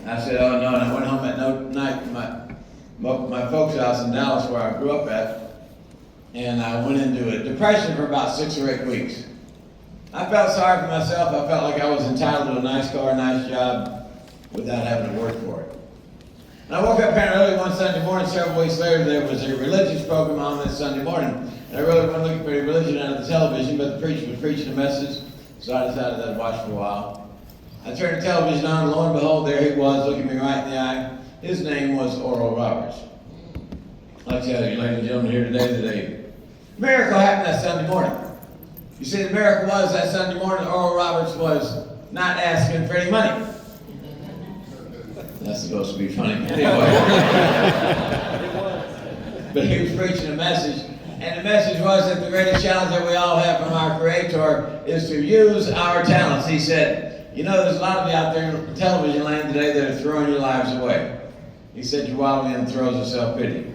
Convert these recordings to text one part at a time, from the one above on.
And I said, oh no, and I went home that night to my folks' house in Dallas where I grew up at, and I went into a depression for about 6 or 8 weeks. I felt sorry for myself. I felt like I was entitled to a nice car, a nice job, without having to work for it. And I woke up kind of early one Sunday morning. Several weeks later, there was a religious program on that Sunday morning. And I really wasn't looking for any religion out of the television, but the preacher was preaching a message, so I decided I'd watch for a while. I turned the television on, and lo and behold, there he was, looking me right in the eye. His name was Oral Roberts. I'd like to tell you, ladies and gentlemen, here today that a miracle happened that Sunday morning. You see, the miracle was that Sunday morning, Oral Roberts was not asking for any money. That's supposed to be funny. Anyway. But he was preaching a message, and the message was that the greatest challenge that we all have from our Creator is to use our talents. He said, you know, there's a lot of you out there in television land today that are throwing your lives away. He said, you're wildly in the throes of self-pity.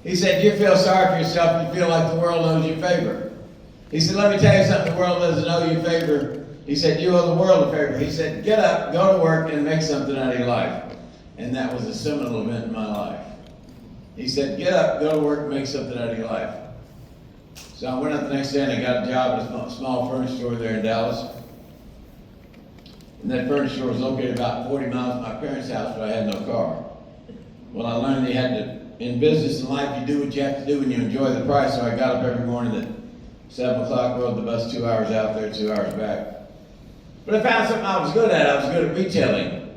He said, you feel sorry for yourself, you feel like the world owes you favor. He said, let me tell you something, the world doesn't owe you a favor. He said, you owe the world a favor. He said, get up, go to work, and make something out of your life. And that was a seminal event in my life. He said, get up, go to work, and make something out of your life. So I went up the next day and I got a job at a small furniture store there in Dallas. And that furniture store was located about 40 miles from my parents' house, but I had no car. Well, I learned that you had to, in business and life, you do what you have to do when you enjoy the price. So I got up every morning at 7 o'clock, rode the bus 2 hours out there, 2 hours back. But I found something I was good at. I was good at retailing.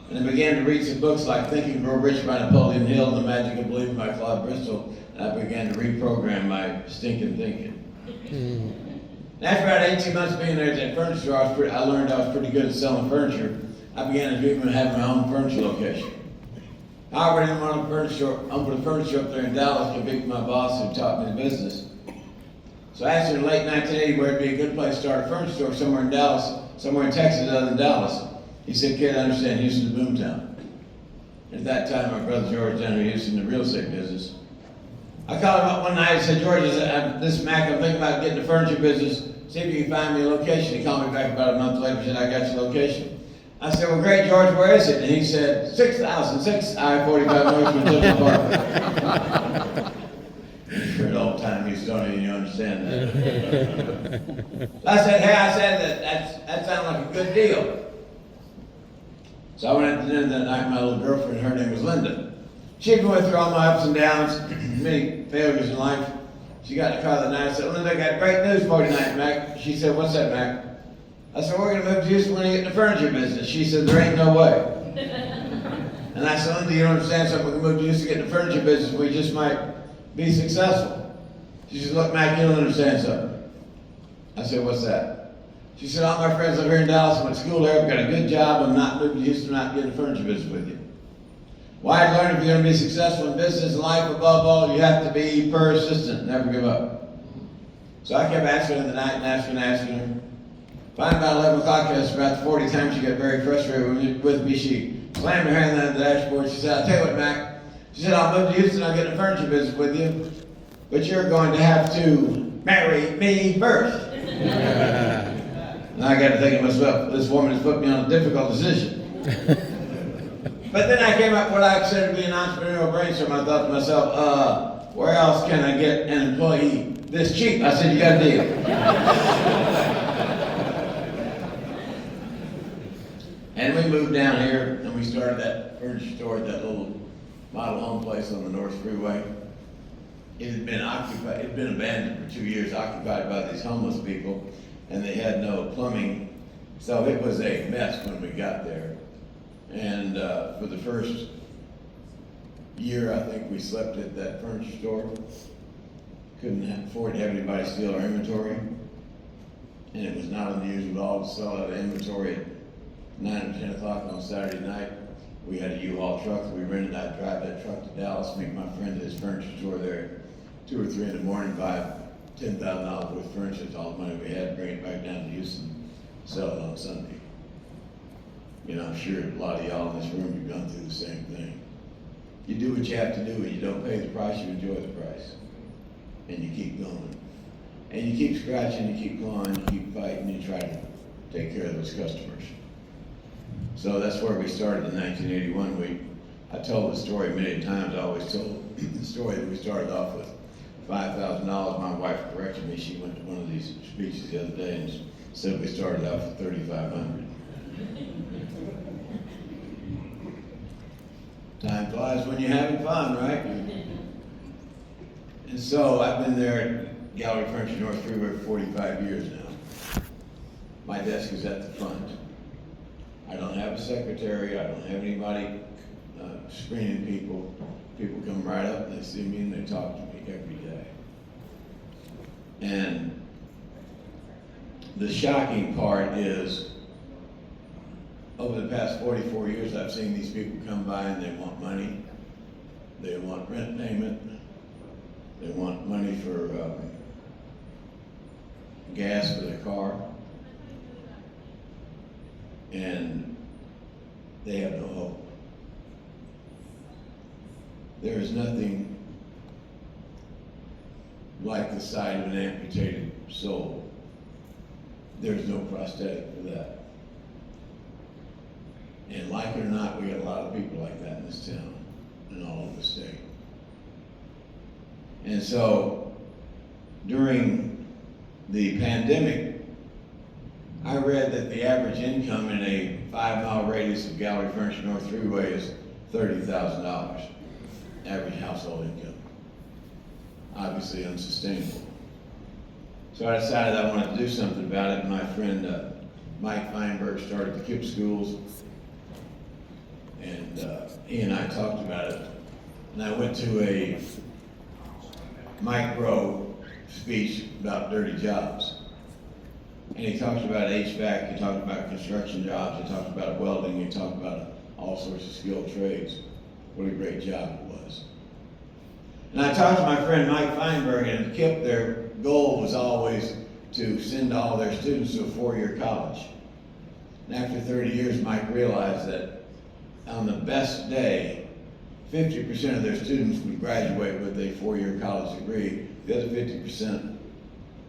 And I began to read some books like Think and Grow Rich by Napoleon Hill and The Magic of Believing by Claude Bristol. And I began to reprogram my stinking thinking. And after about 18 months being there at that furniture store, I learned I was pretty good at selling furniture. I began to dream of having my own furniture location. However, I didn't want to open a furniture up there in Dallas to beat my boss who taught me the business. So I asked her in late 1980 where it'd be a good place to start a furniture store somewhere in Dallas, somewhere in Texas other than Dallas. He said, kid, I understand Houston's a boomtown. At that time, my brother George down in Houston in the real estate business. I called him up one night and said, George, this is Mac, I'm thinking about getting the furniture business. See if you can find me a location. He called me back about a month later and said, I got your location. I said, well, great, George, where is it? And he said, 6006 I-45 North from Clifton Park. For an old time Houstonian, you understand that. I said, that sounded like a good deal. So I went out to dinner that night. My little girlfriend, her name was Linda. She'd been through all my ups and downs, many failures in life. She got in the car that night. I said, Linda, I got great news for you tonight, Mac. She said, what's that, Mac? I said, we're going to move to Houston when you get in the furniture business. She said, there ain't no way. And I said, Linda, you don't understand something. We can move to Houston to get in the furniture business. We just might be successful. She said, look, Mac, you don't understand something. I said, what's that? She said, all my friends live here in Dallas, went to school there, I've got a good job, I'm not moving to Houston, I'm not getting a furniture business with you. Well, I learned if you're going to be successful in business and life, above all, you have to be persistent, never give up. So I kept asking her in the night and asking her. Finally, about 11 o'clock, that's about the 40 times she got very frustrated with me. She slammed her hand on the dashboard. She said, I'll tell you what, Mac. She said, I'll move to Houston, I'll get in a furniture business with you, but you're going to have to marry me first. And I got to think of myself, this woman has put me on a difficult decision. But then I came up with what I consider to be an entrepreneurial brainstorm. I thought to myself, where else can I get an employee this cheap? I said, you got a deal. And we moved down here and we started that furniture store at that little model home place on the North Freeway. It had been occupied, it had been abandoned for 2 years, occupied by these homeless people, and they had no plumbing. So it was a mess when we got there. And for the first year, I think we slept at that furniture store. Couldn't afford to have anybody steal our inventory. And it was not unusual at all to sell out of inventory at 9 or 10 o'clock on Saturday night. We had a U-Haul truck that we rented. I'd drive that truck to Dallas, meet my friend at his furniture store there 2 or 3 in the morning, buy $10,000 worth of furniture. That's all the money we had, bring it back down to Houston, sell it on Sunday. You know, I'm sure a lot of y'all in this room, you've gone through the same thing. You do what you have to do, and you don't pay the price, you enjoy the price. And you keep going. And you keep scratching, you keep clawing, you keep fighting, you try to take care of those customers. So that's where we started in 1981. I told the story many times. I always told the story that we started off with $5,000. My wife corrected me. She went to one of these speeches the other day and said we started off with $3,500. Time flies when you're having fun, right? And so I've been there at Gallery Furniture North Freeway for 45 years now. My desk is at the front. I don't have a secretary. I don't have anybody screening people. People come right up and they see me and they talk to me every day. And the shocking part is, over the past 44 years, I've seen these people come by and they want money. They want rent payment. They want money for gas for their car. And they have no hope. There is nothing like the sight of an amputated soul. There's no prosthetic for that. And like it or not, we got a lot of people like that in this town and all over the state. And so during the pandemic, I read that the average income in a 5-mile radius of Gallery Furniture North Freeway is $30,000. Average household income. Obviously unsustainable. So I decided I wanted to do something about it. My friend Mike Feinberg started the KIPP schools, and he and I talked about it. And I went to a Mike Rowe speech about dirty jobs. And he talked about HVAC, he talked about construction jobs, he talked about welding, he talked about all sorts of skilled trades. What a great job it was. And I talked to my friend Mike Feinberg, and KIPP, their goal was always to send all their students to a 4-year college. And after 30 years, Mike realized that on the best day, 50% of their students would graduate with a 4-year college degree. The other 50%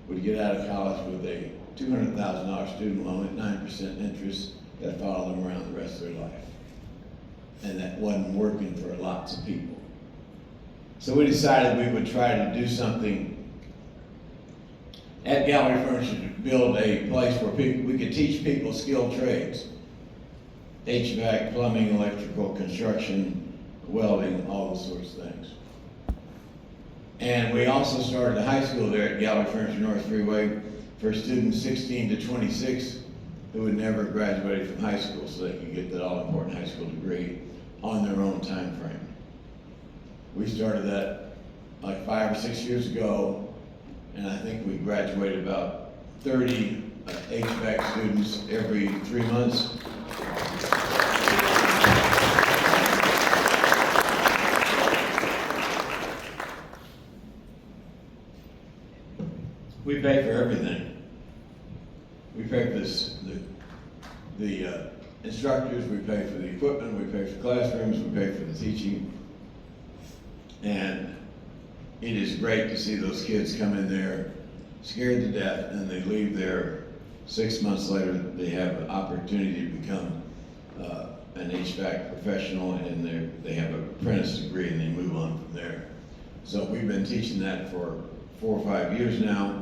would get out of college with a $200,000 student loan at 9% interest that followed them around the rest of their life. And that wasn't working for lots of people. So we decided we would try to do something at Gallery Furniture to build a place where we could teach people skilled trades. HVAC, plumbing, electrical, construction, welding, all those sorts of things. And we also started a high school there at Gallery Furniture North Freeway for students 16 to 26 who had never graduated from high school, so they could get that all-important high school degree on their own time frame. We started that like 5 or 6 years ago, and I think we graduated about 30 HVAC students every 3 months. We pay for everything. We pay for the instructors, we pay for the equipment, we pay for classrooms, we pay for the teaching. And it is great to see those kids come in there scared to death, and they leave there 6 months later. They have an opportunity to become an HVAC professional, and they have an apprentice degree, and they move on from there. So we've been teaching that for 4 or 5 years now.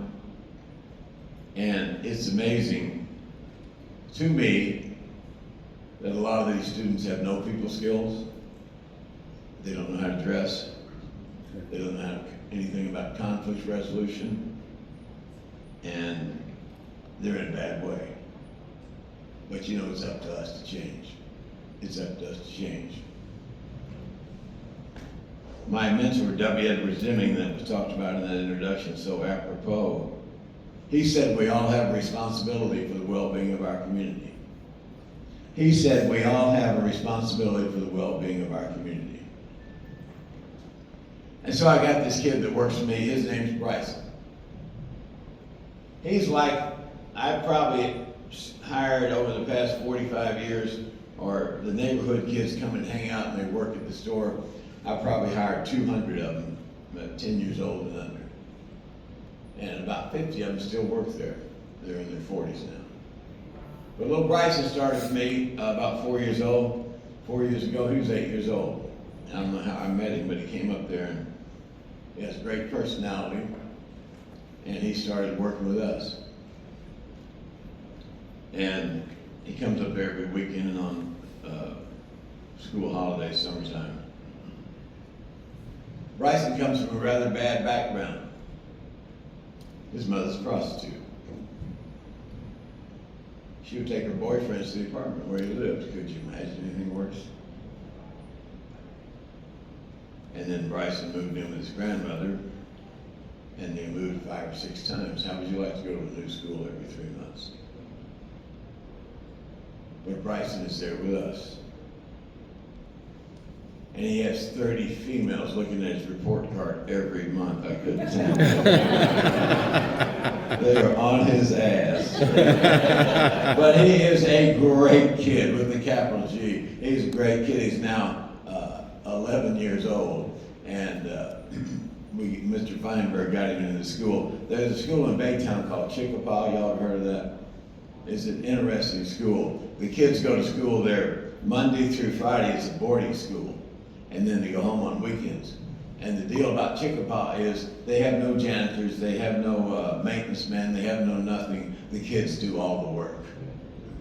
And it's amazing to me that a lot of these students have no people skills. They don't know how to dress. They don't know anything about conflict resolution. And they're in a bad way. But you know, it's up to us to change. It's up to us to change. My mentor, W. Edwards Deming, that was talked about in that introduction so apropos, he said we all have a responsibility for the well-being of our community. He said we all have a responsibility for the well-being of our community. And so I got this kid that works for me. His name's Bryson. He's like, I've probably hired over the past 45 years, or the neighborhood kids come and hang out and they work at the store. I probably hired 200 of them, about 10 years old and under. And about 50 of them still work there. They're in their 40s now. But little Bryson started for me about 4 years old. 4 years ago, he was 8 years old. I don't know how I met him, but he came up there and he has a great personality. And he started working with us. And he comes up there every weekend and on school holidays, summertime. Bryson comes from a rather bad background. His mother's a prostitute. She would take her boyfriends to the apartment where he lived. Could you imagine anything worse? And then Bryson moved in with his grandmother, and they moved 5 or 6 times. How would you like to go to a new school every 3 months? But Bryson is there with us. And he has 30 females looking at his report card every month. I couldn't tell. They are on his ass. But he is a great kid with a capital G. He's a great kid. He's now 11 years old. And Mr. Feinberg got him into the school. There's a school in Baytown called Chickapaw. Y'all have heard of that? It's an interesting school. The kids go to school there Monday through Friday. It's a boarding school. And then they go home on weekends. And the deal about Chickapaw is they have no janitors, they have no maintenance men, they have no nothing. The kids do all the work.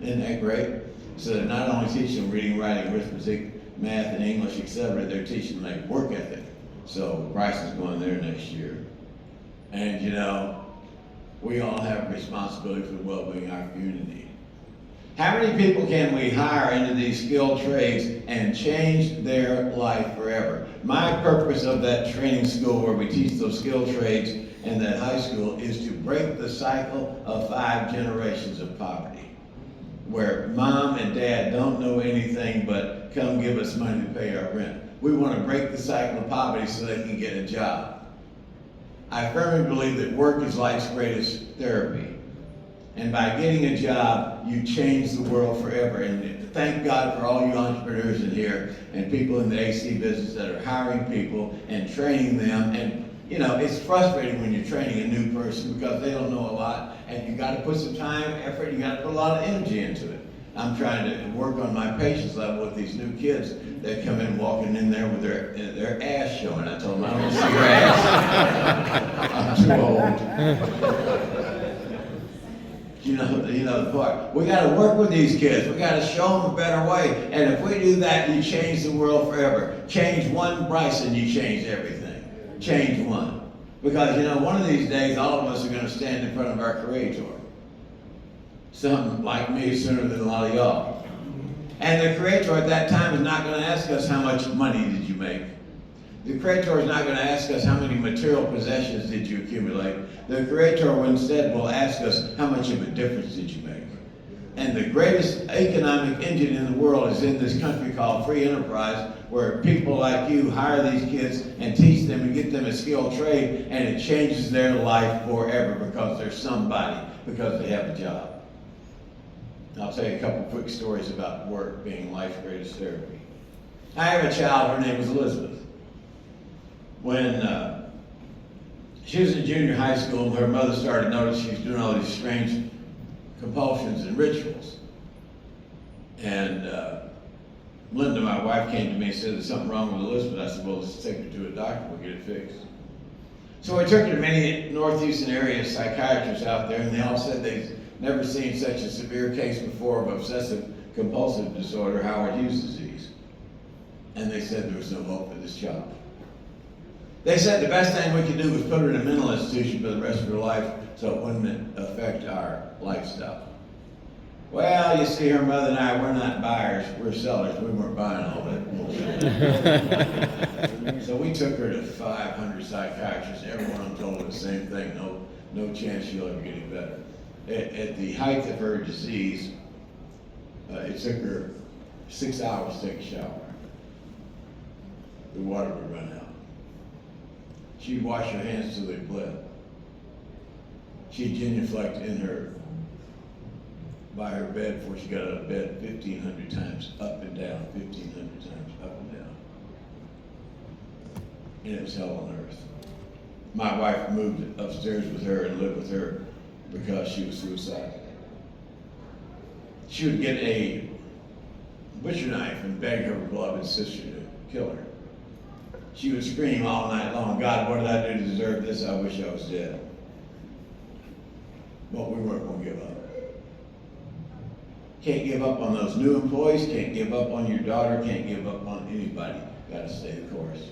Isn't that great? So they're not only teaching them reading, writing, arithmetic, math, and English, etc., they're teaching them like work ethic. So Bryson's going there next year. And you know, we all have a responsibility for the well-being of our community. How many people can we hire into these skilled trades and change their life forever? My purpose of that training school where we teach those skilled trades in that high school is to break the cycle of 5 generations of poverty, where mom and dad don't know anything but come give us money to pay our rent. We want to break the cycle of poverty so they can get a job. I firmly believe that work is life's greatest therapy. And by getting a job, you change the world forever. And thank God for all you entrepreneurs in here and people in the AC business that are hiring people and training them. And you know, it's frustrating when you're training a new person because they don't know a lot, and you got to put some time, effort, you got to put a lot of energy into it. I'm trying to work on my patience level with these new kids that come in walking in there with their ass showing. I told them, I don't want to see your ass. I'm too old. You know the part. We got to work with these kids. We got to show them a better way. And if we do that, you change the world forever. Change one Bryson, you change everything. Change one. Because, you know, one of these days, all of us are going to stand in front of our Creator. Some like me sooner than a lot of y'all. And the Creator at that time is not going to ask us how much money did you make. The Creator is not going to ask us how many material possessions did you accumulate. The Creator instead will ask us how much of a difference did you make. And the greatest economic engine in the world is in this country called free enterprise, where people like you hire these kids and teach them and get them a skilled trade, and it changes their life forever because they're somebody, because they have a job. I'll tell you a couple quick stories about work being life's greatest therapy. I have a child, her name is Elizabeth. When she was in junior high school, her mother started noticing she was doing all these strange compulsions and rituals. And Linda, my wife, came to me and said, there's something wrong with Elizabeth. I said, well, let's take her to a doctor, we'll get it fixed. So I took her to many North Houston area psychiatrists out there, and they all said they'd never seen such a severe case before of obsessive compulsive disorder, Howard Hughes disease. And they said there was no hope for this child. They said the best thing we could do was put her in a mental institution for the rest of her life so it wouldn't affect our lifestyle. Well, you see, her mother and I, we're not buyers, we're sellers. We weren't buying all that bullshit. So we took her to 500 psychiatrists. Every one of them told her the same thing, no chance she'll ever get any better. At the height of her disease, it took her 6 hours to take a shower. The water would run out. She'd wash her hands till they bled. She'd genuflect in her, by her bed before she got out of bed 1,500 times up and down, 1,500 times up and down. And it was hell on earth. My wife moved upstairs with her and lived with her because she was suicidal. she would get a butcher knife and beg her beloved sister to kill her. She would scream all night long, God, what did I do to deserve this? I wish I was dead. But we weren't going to give up. Can't give up on those new employees, can't give up on your daughter, can't give up on anybody. Got to stay the course.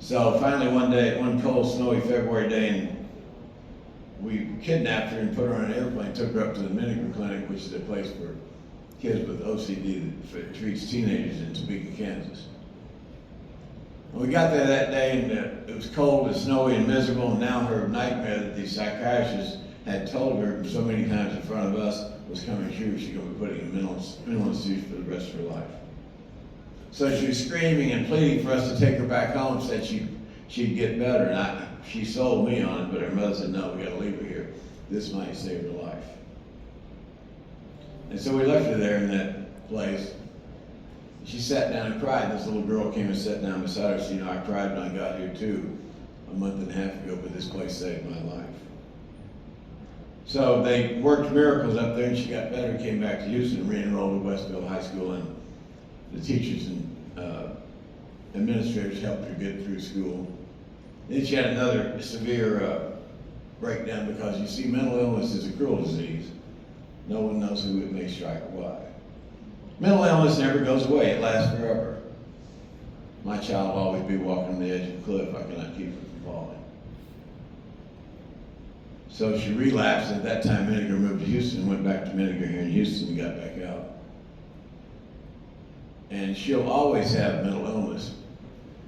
So finally one cold, snowy February day, and we kidnapped her and put her on an airplane, took her up to the McIngvale Clinic, which is a place for kids with OCD that treats teenagers in Topeka, Kansas. And we got there that day, and it was cold and snowy and miserable, and now her nightmare that the psychiatrist had told her so many times in front of us was coming true. She's going to be putting in mental institution for the rest of her life. So she was screaming and pleading for us to take her back home, said she'd get better. And she sold me on it, but her mother said, no, we got to leave her here. This might save her life. And so we left her there in that place. She sat down and cried. This little girl came and sat down beside her. She said, I cried when I got here too, a month and a half ago, but this place saved my life. So they worked miracles up there, and she got better and came back to Houston and re-enrolled at Westville High School, and the teachers and administrators helped her get through school. Then she had another severe breakdown because, you see, mental illness is a cruel disease. No one knows who it may strike or why. Mental illness never goes away, it lasts forever. My child will always be walking on the edge of a cliff. I cannot keep her from falling. So she relapsed, and at that time Minniger moved to Houston, went back to Minniger here in Houston and got back out. And she'll always have mental illness.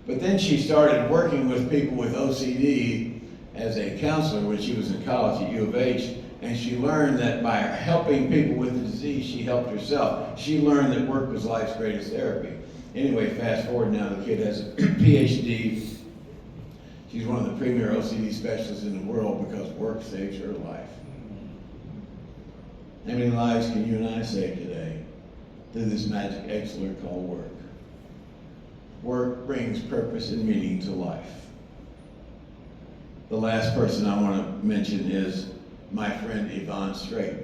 But then she started working with people with OCD as a counselor when she was in college at U of H, and she learned that by helping people with the disease, she helped herself. She learned that work was life's greatest therapy. Anyway, fast forward now, the kid has a PhD. She's one of the premier OCD specialists in the world because work saves her life. How many lives can you and I save today through this magic excellence called work? Work brings purpose and meaning to life. The last person I want to mention is my friend Yvonne Strait.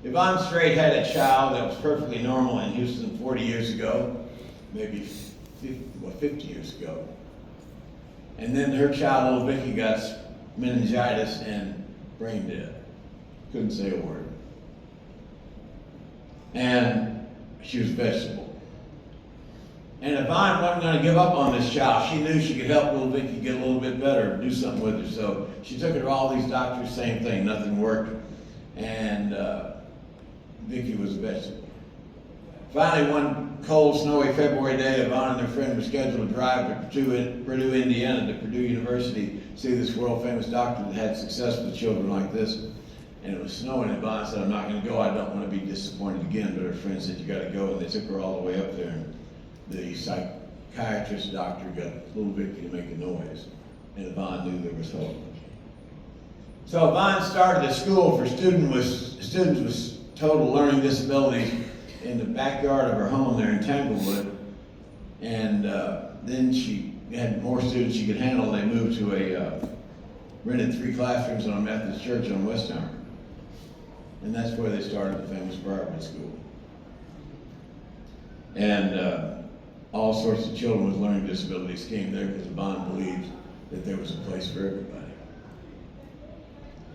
Yvonne Strait had a child that was perfectly normal in Houston 40 years ago, maybe 50 years ago. And then her child, little Vicky, got meningitis and brain dead. Couldn't say a word. And she was a vegetable. And Yvonne wasn't going to give up on this child. She knew she could help little Vicky get a little bit better, do something with her. So she took her to all these doctors, same thing, nothing worked. And Vicky was a vegetable. Finally, one cold, snowy February day, Yvonne and her friend were scheduled to drive to Purdue, Indiana, to Purdue University, see this world-famous doctor that had success with children like this. And it was snowing, and Yvonne said, I'm not going to go. I don't want to be disappointed again. But her friend said, you got to go. And they took her all the way up there. And the psychiatrist doctor got little Vicky to make a noise. And Yvonne knew there was hope. So Yvonne started a school for students with total learning disabilities in the backyard of her home there in Tanglewood. And then she had more students she could handle. They moved to a rented 3 classrooms on a Methodist church on West Arm. And that's where they started the famous Briarwood School. And all sorts of children with learning disabilities came there because Yvonne believed that there was a place for everybody.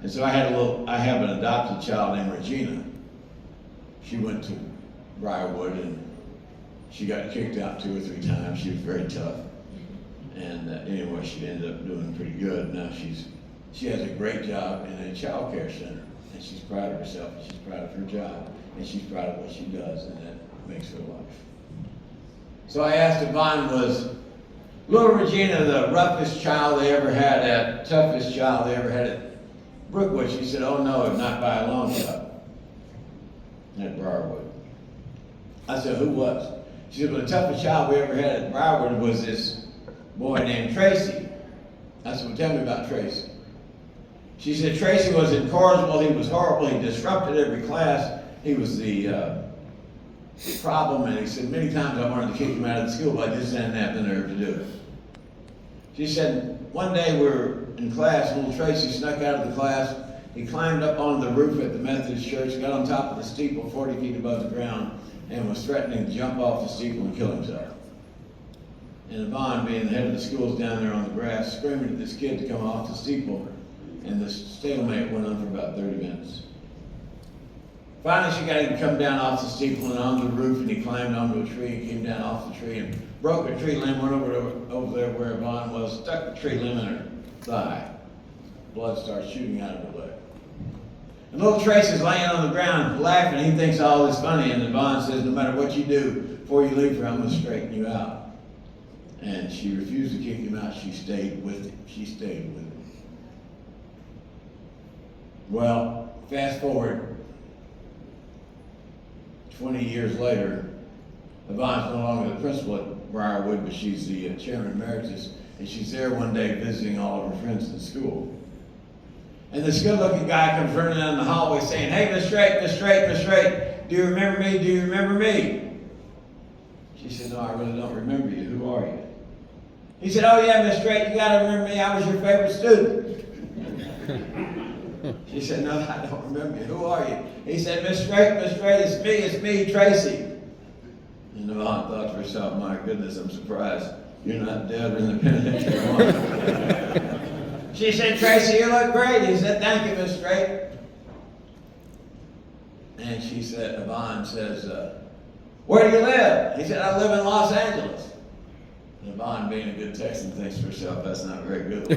And so I have an adopted child named Regina. She went to Briarwood and she got kicked out 2 or 3 times. She was very tough. And anyway, she ended up doing pretty good. Now she has a great job in a child care center. And she's proud of herself, and she's proud of her job, and she's proud of what she does, and that makes her life. So I asked Yvonne, was little Regina the roughest child they ever had, toughest child they ever had at Brookwood? She said, oh no, not by a long shot, at Briarwood. I said, who was? She said, well, the toughest child we ever had at Briarwood was this boy named Tracy. I said, well, tell me about Tracy. She said, Tracy was incorrigible, he was horrible, he disrupted every class, he was the problem, and he said, many times I wanted to kick him out of the school, but I just didn't have the nerve to do it. She said, one day we were in class, little Tracy snuck out of the class, He climbed up on the roof at the Methodist church, got on top of the steeple 40 feet above the ground, and was threatening to jump off the steeple and kill himself. And Yvonne, being the head of the school, is down there on the grass, screaming at this kid to come off the steeple, and the stalemate went on for about 30 minutes. Finally, she got him to come down off the steeple and onto the roof, and he climbed onto a tree and came down off the tree and broke a tree limb, went over there where Yvonne was, stuck the tree limb in her thigh. Blood starts shooting out of her leg. And little Tracy's laying on the ground laughing. He thinks all this funny, and Yvonne says, no matter what you do before you leave her, I'm going to straighten you out. And she refused to kick him out. She stayed with him. She stayed with him. Well, fast forward 20 years later, Yvonne's no longer the principal at Briarwood, but she's the chairman emeritus, and she's there one day visiting all of her friends in school. And this good-looking guy comes running down the hallway saying, hey, Miss Straight, Miss Straight, Miss Straight, do you remember me? Do you remember me? She said, no, I really don't remember you. Who are you? He said, oh yeah, Miss Straight, you gotta remember me. I was your favorite student. She said, no, I don't remember you. Who are you? He said, Miss Straight, it's me, Tracy. And Yvonne thought to herself, my goodness, I'm surprised you're not dead or in the penitentiary. She said, Tracy, you look great. He said, thank you, Miss Straight. And she said, Yvonne says, where do you live? He said, I live in Los Angeles. And Yvonne, being a good Texan, thinks to herself, that's not very good.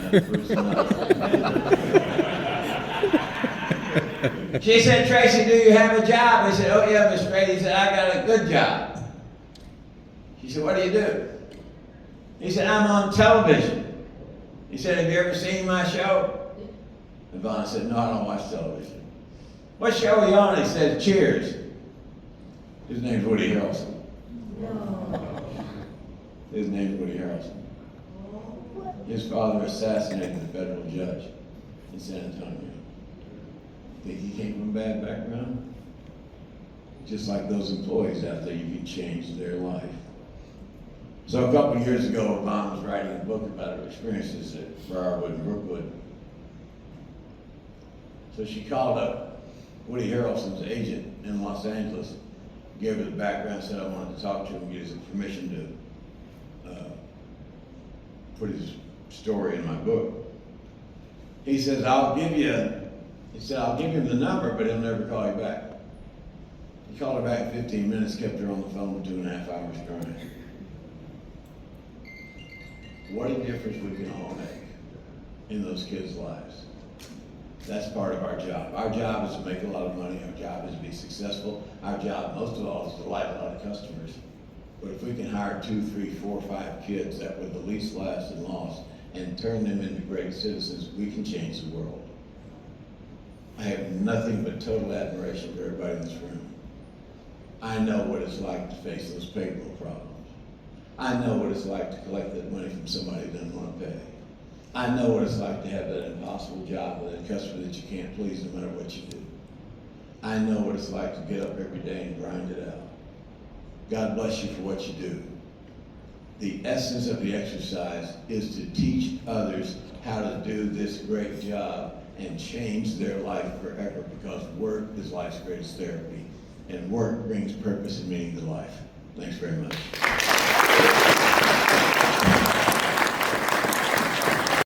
She said, Tracy, do you have a job? He said, oh yeah, Miss Straight. He said, I got a good job. She said, what do you do? He said, I'm on television. He said, have you ever seen my show? Yvonne said, no, I don't watch television. What show are you on? He said, Cheers. His name's Woody Harrelson. No. His name's Woody Harrelson. His father assassinated the federal judge in San Antonio. Think he came from a bad background? Just like those employees out there, you can change their life. So a couple of years ago, Yvonne was writing a book about her experiences at Briarwood and Brookwood. So she called up Woody Harrelson's agent in Los Angeles, gave her the background, said I wanted to talk to him, get his permission to put his story in my book. He says, I'll give him the number, but he'll never call you back. He called her back 15 minutes, kept her on the phone for 2.5 hours crying. What a difference we can all make in those kids' lives. That's part of our job. Our job is to make a lot of money. Our job is to be successful. Our job, most of all, is to delight a lot of customers. But if we can hire 2, 3, 4, 5 kids that were the least last and lost and turn them into great citizens, we can change the world. I have nothing but total admiration for everybody in this room. I know what it's like to face those payroll problems. I know what it's like to collect that money from somebody who doesn't want to pay. I know what it's like to have that impossible job with a customer that you can't please no matter what you do. I know what it's like to get up every day and grind it out. God bless you for what you do. The essence of the exercise is to teach others how to do this great job and change their life forever, because work is life's greatest therapy, and work brings purpose and meaning to life. Thanks very much.